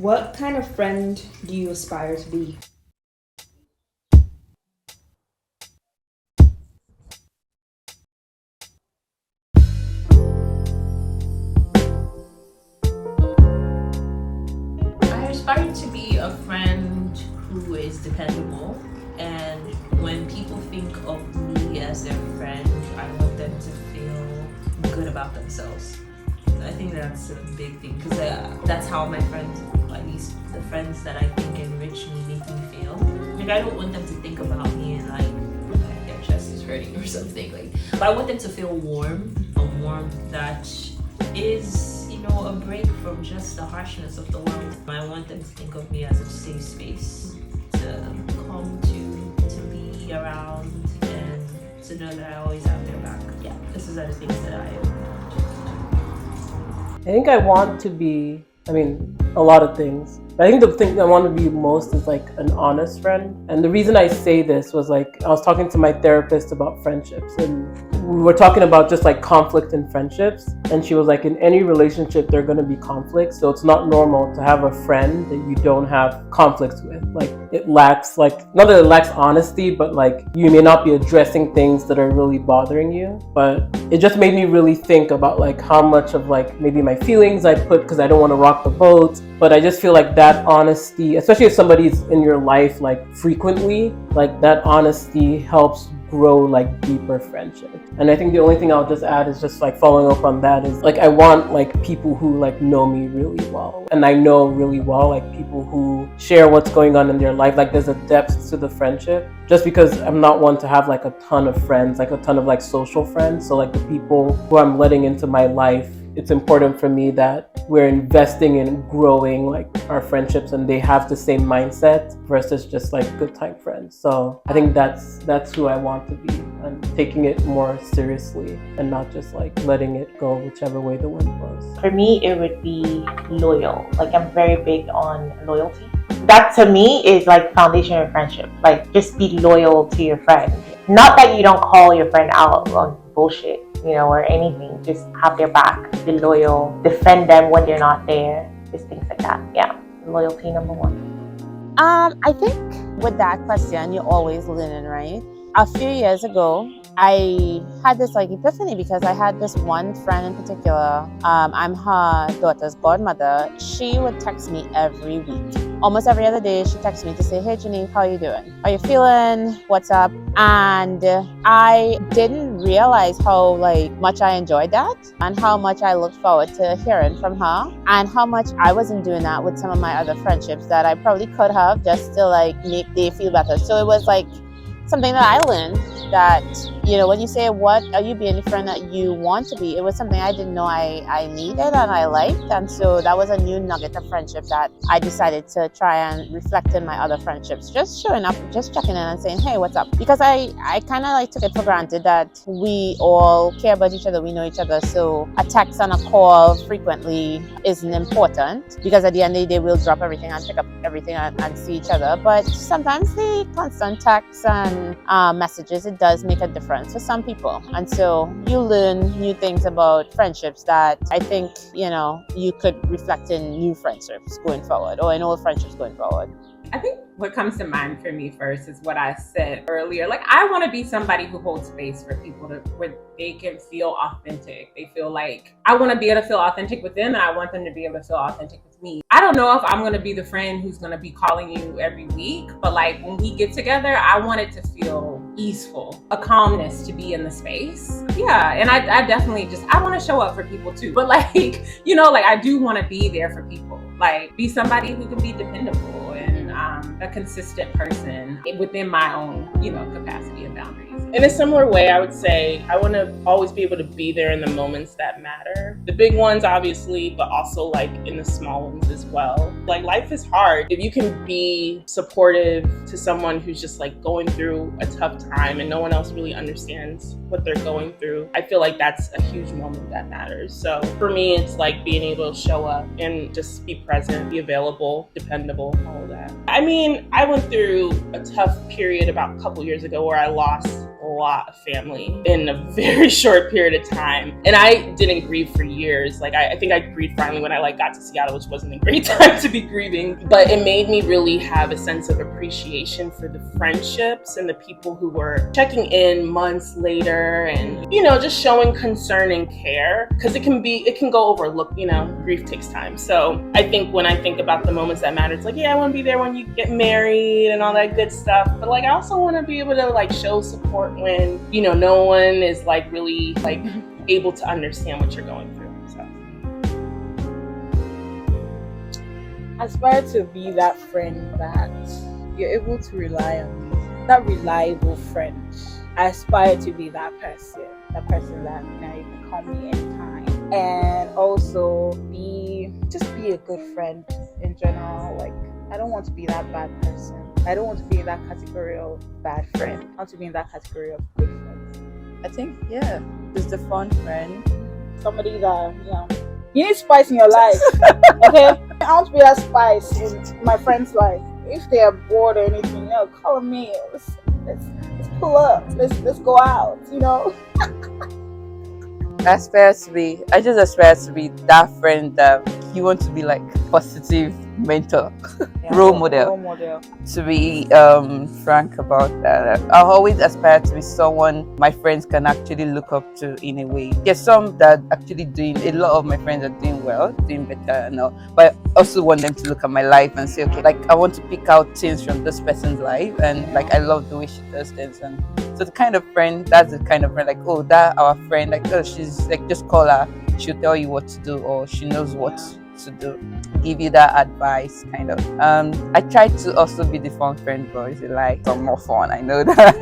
What kind of friend do you aspire to be? I aspire to be a friend who is dependable, and when people think of me as their friend, I want them to feel good about themselves. I think that's a big thing because that's how my friends, at least the friends that I think enrich me, make me feel. Like I don't want them to think about me and like their chest is hurting or something. Like, but I want them to feel warm, a warmth that is, a break from just the harshness of the world. I want them to think of me as a safe space to come to be around and to know that I always have their back. Yeah, this is the things that I think I want to be, a lot of things. But I think the thing I want to be most is like an honest friend. And the reason I say this was like, I was talking to my therapist about friendships, and we were talking about just like conflict in friendships. And she was like, in any relationship, there are going to be conflicts. So it's not normal to have a friend that you don't have conflicts with. Like it lacks, like, not that it lacks honesty, but like you may not be addressing things that are really bothering you. But it just made me really think about like how much of like maybe my feelings I put because I don't want to rock the boat. But I just feel like that honesty, especially if somebody's in your life like frequently, like that honesty helps grow like deeper friendship. And I think the only thing I'll just add is just like following up on that is like I want like people who like know me really well, and I know really well like people who share what's going on in their life. Like there's a depth to the friendship, just because I'm not one to have like a ton of friends, like a ton of like social friends. So like the people who I'm letting into my life, it's important for me that we're investing in growing like our friendships and they have the same mindset versus just like good time friends. So I think that's who I want to be, and taking it more seriously and not just like letting it go whichever way the wind blows. For me, it would be loyal. Like I'm very big on loyalty. That to me is like foundation of friendship. Like just be loyal to your friend. Not that you don't call your friend out on bullshit, or anything. Just have their back, be loyal, defend them when they're not there, just things like that. Yeah, loyalty number one. I think with that question, you're always learning, right? A few years ago, I had this like epiphany because I had this one friend in particular. I'm her daughter's godmother. She would text me every week. Almost every other day, she texts me to say, "Hey, Janine, how are you doing? Are you feeling? What's up?" And I didn't realize how like much I enjoyed that, and how much I looked forward to hearing from her, and how much I wasn't doing that with some of my other friendships that I probably could have just to like make they feel better. So it was like something that I learned that, when you say, what are you being the friend that you want to be, it was something I didn't know I needed and I liked. And so that was a new nugget of friendship that I decided to try and reflect in my other friendships. Just showing up, just checking in and saying, hey, what's up? Because I kind of like took it for granted that we all care about each other, we know each other. So a text and a call frequently isn't important, because at the end of the day, we'll drop everything and pick up everything and see each other. But sometimes the constant texts and messages, it does make a difference for some people. And so you learn new things about friendships that I think, you could reflect in new friendships going forward, or in old friendships going forward. I think what comes to mind for me first is what I said earlier. Like, I want to be somebody who holds space for people where they can feel authentic. They feel like I want to be able to feel authentic with them, and I want them to be able to feel authentic with me. I don't know if I'm going to be the friend who's going to be calling you every week, but like when we get together, I want it to feel easeful, a calmness to be in the space. Yeah, and I definitely I want to show up for people too. But like, I do want to be there for people. Like, be somebody who can be dependable and a consistent person within my own, capacity and boundaries. In a similar way, I would say I want to always be able to be there in the moments that matter. The big ones, obviously, but also like in the small ones as well. Like, life is hard. If you can be supportive to someone who's just like going through a tough time and no one else really understands what they're going through, I feel like that's a huge moment that matters. So for me, it's like being able to show up and just be present, be available, dependable, all of that. I went through a tough period about a couple years ago where I lost lot of family in a very short period of time. And I didn't grieve for years. Like I think I grieved finally when I got to Seattle, which wasn't a great time to be grieving. But it made me really have a sense of appreciation for the friendships and the people who were checking in months later and, just showing concern and care. Because it can go overlooked, grief takes time. So I think when I think about the moments that matter, it's I want to be there when you get married and all that good stuff. But I also want to be able to show support when, no one is really able to understand what you're going through. So Aspire to be that friend that you're able to rely on, that reliable friend. I aspire to be that person that you can call me anytime, and also be a good friend in general. I don't want to be that bad person. I don't want to be in that category of bad friend. I want to be in that category of good friend. I think, just a fun friend. Somebody that, you need spice in your life. Okay? I want to be that spice in my friend's life. If they are bored or anything, call me. Let's pull up. Let's go out, I just aspire to be that friend that you want to be positive mentor, role model. To be frank about that, I always aspire to be someone my friends can actually look up to in a way. There's some that actually a lot of my friends are doing well, doing better and all, but I also want them to look at my life and say, okay, I want to pick out things from this person's life, and I love the way she does things. And so that's the kind of friend, oh, that our friend, oh, she's just call her, she'll tell you what to do, or she knows what to do, give you that advice kind of. I try to also be the fun friend, but it's I'm more fun, I know that.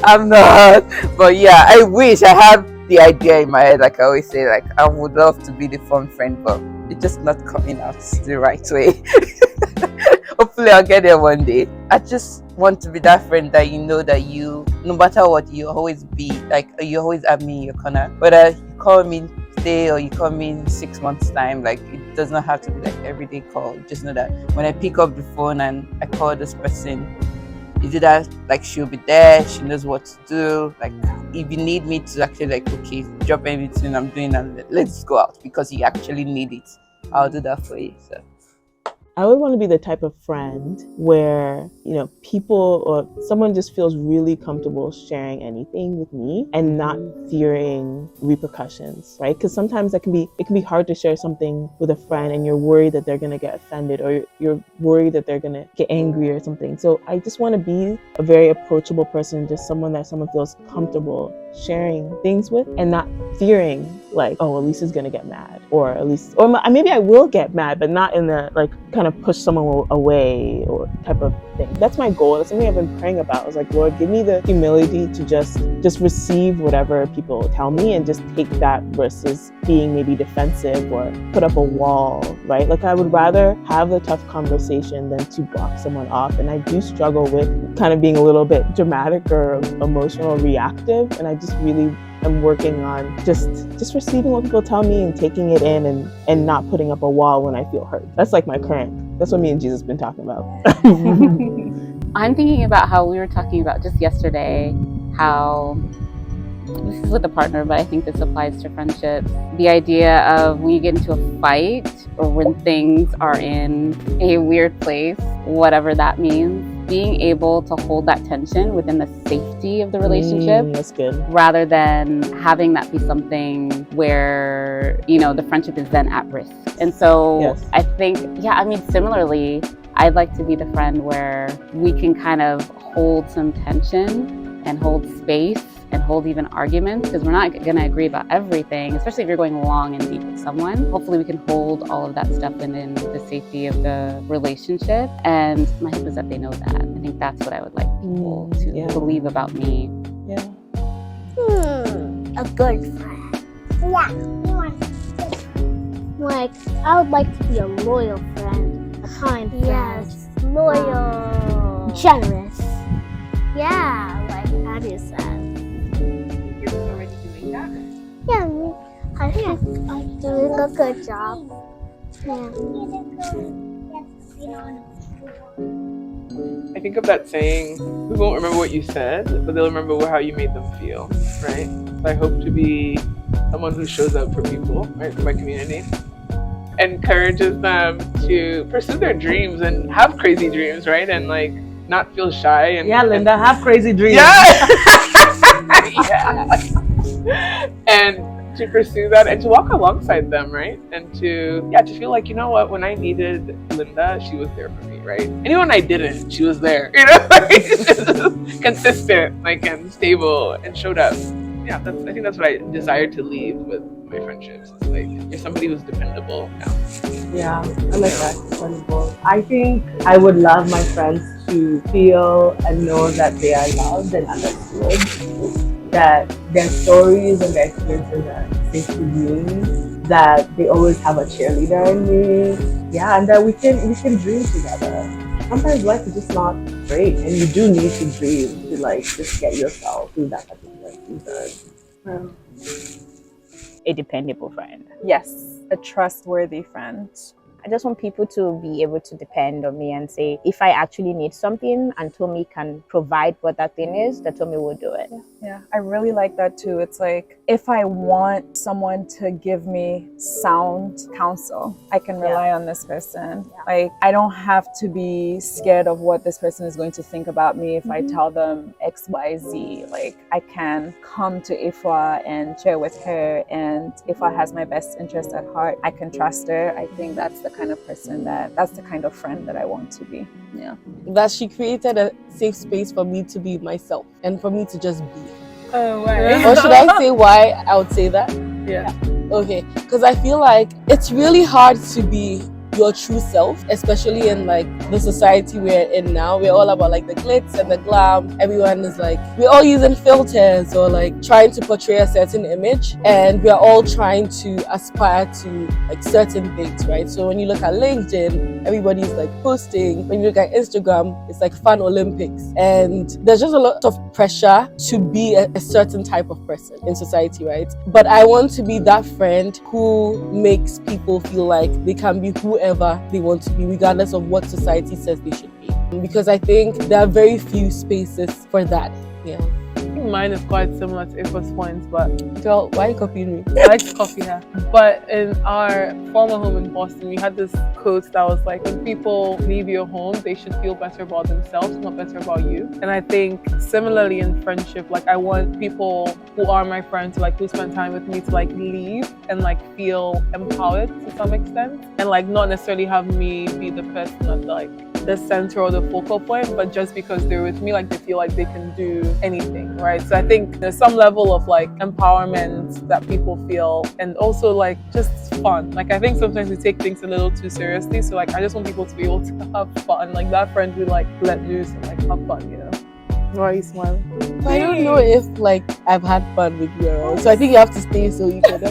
I'm not, but I wish I have the idea in my head. I always say, I would love to be the fun friend, but it's just not coming out the right way. Hopefully I'll get there one day. I just want to be that friend that that you, no matter what, you always be you always have me in your corner, whether you call me today or you call me in 6 months time. It does not have to be everyday call. Just know that when I pick up the phone and I call this person, is it that she'll be there, she knows what to do. If you need me to actually okay, drop everything I'm doing and let's go out because you actually need it, I'll do that for you. So I would want to be the type of friend where, people or someone just feels really comfortable sharing anything with me and not fearing repercussions, right? Because sometimes it can be hard to share something with a friend and you're worried that they're going to get offended or you're worried that they're going to get angry or something. So I just want to be a very approachable person, just someone that someone feels comfortable sharing things with and not fearing oh, Elisa's gonna get mad, or maybe I will get mad, but not in the kind of push someone away or type of thing. That's my goal. That's something I've been praying about. I was Lord, give me the humility to just receive whatever people tell me and just take that versus being maybe defensive or put up a wall, right? I would rather have the tough conversation than to block someone off. And I do struggle with kind of being a little bit dramatic or emotional, reactive, and I just really am working on just receiving what people tell me and taking it in and not putting up a wall when I feel hurt. That's that's what me and Jesus been talking about. I'm thinking about how we were talking about just yesterday, how this is with a partner, but I think this applies to friendships. The idea of when you get into a fight or when things are in a weird place, whatever that means, being able to hold that tension within the safety of the relationship. That's good. Rather than having that be something where, the friendship is then at risk. And so yes. I think, similarly, I'd like to be the friend where we can kind of hold some tension and hold space and hold even arguments, because we're not going to agree about everything, especially if you're going long and deep with someone. Hopefully we can hold all of that stuff within the safety of the relationship, and my hope is that they know that. I think that's what I would like people to believe about me. Yeah. A good friend. Yeah. I would like to be a loyal friend, a kind friend. Yes, loyal. Generous. Yeah, Abby said. You're already doing that? Yeah, I think I'm doing a good job. Yeah. I think of that saying, we won't remember what you said, but they'll remember how you made them feel, right? So I hope to be someone who shows up for people, right, for my community, encourages them to pursue their dreams and have crazy dreams, right? And like not feel shy. And yeah, Linda, have crazy dreams. Yeah. Yeah. And to pursue that and to walk alongside them, right? And to feel like, you know what, when I needed Linda, she was there for me, right? And even when I didn't, she was there, you know, like consistent, like, and stable, and showed up. Yeah, I think that's what I desire to leave with my friendships. It's like, you're somebody who's dependable now. Yeah, I like that. Dependable. I think I would love my friends to feel and know that they are loved and understood, that their stories and their experiences are safe to me, that they always have a cheerleader in me, yeah, and that we can dream together. Sometimes life is just not great, and you do need to dream to like just get yourself through that particular season. A dependable friend. Yes, a trustworthy friend. I just want people to be able to depend on me and say, if I actually need something and Tommy can provide what that thing is, that Tommy will do it. Yeah, I really like that too. It's like, if I want someone to give me sound counsel, I can rely on this person. Like, I don't have to be scared of what this person is going to think about me if I tell them X, Y, Z. Like, I can come to Ifa and share with her, and Ifa has my best interest at heart. I can trust her. I think that's the kind of person that's the kind of friend that I want to be. Yeah. That she created a safe space for me to be myself and for me to just be. Oh, right. Or should I say why I would say that? Yeah. Okay, because I feel like it's really hard to be your true self, especially in like the society we're in now. We're all about like the glitz and the glam. Everyone is like, we're all using filters or like trying to portray a certain image, and we're all trying to aspire to like certain things, right? So when you look at LinkedIn, everybody's like posting. When you look at Instagram, it's like Fun Olympics, and there's just a lot of pressure to be a certain type of person in society, right? But I want to be that friend who makes people feel like they can be whoever they want to be, regardless of what society says they should be. Because I think there are very few spaces for that. Yeah. Mine is quite similar to Ifa's points, but girl, why are you copying me? I like to copy her. But in our former home in Boston, we had this quote that was like, when people leave your home, they should feel better about themselves, not better about you. And I think similarly in friendship, like I want people who are my friends, like who spend time with me, to like leave and like feel empowered to some extent, and like not necessarily have me be the person that's like the center or the focal point, but just because they're with me, like they feel like they can do anything, right? So I think there's some level of like empowerment that people feel, and also like just fun. Like I think sometimes we take things a little too seriously, so like I just want people to be able to have fun, like that friend who like let loose and like have fun, you know? Why are you smiling? I don't know if like I've had fun with you around, so I think you have to stay so you can.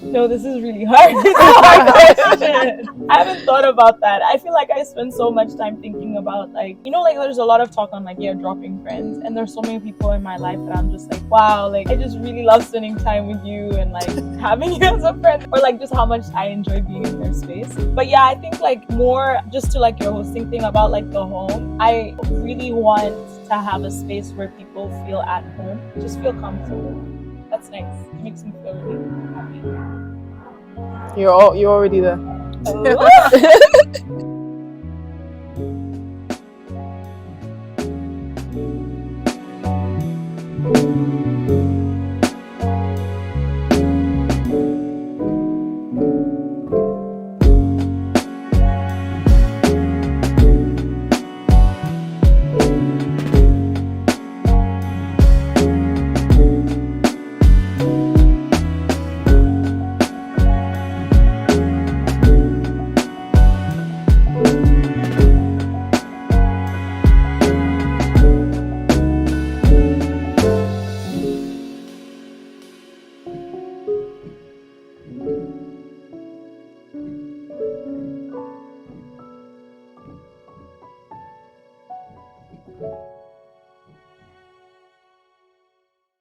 No, this is really hard. It's a hard question. I haven't thought about that. I feel like I spend so much time thinking about like, you know, like there's a lot of talk on like, yeah, dropping friends. And there's so many people in my life that I'm just like, wow, like I just really love spending time with you and like having you as a friend, or like just how much I enjoy being in their space. But yeah, I think like more just to like your hosting thing about like the home, I really want to have a space where people feel at home, just feel comfortable. That's nice. It makes me feel really happy. You're already there. Oh.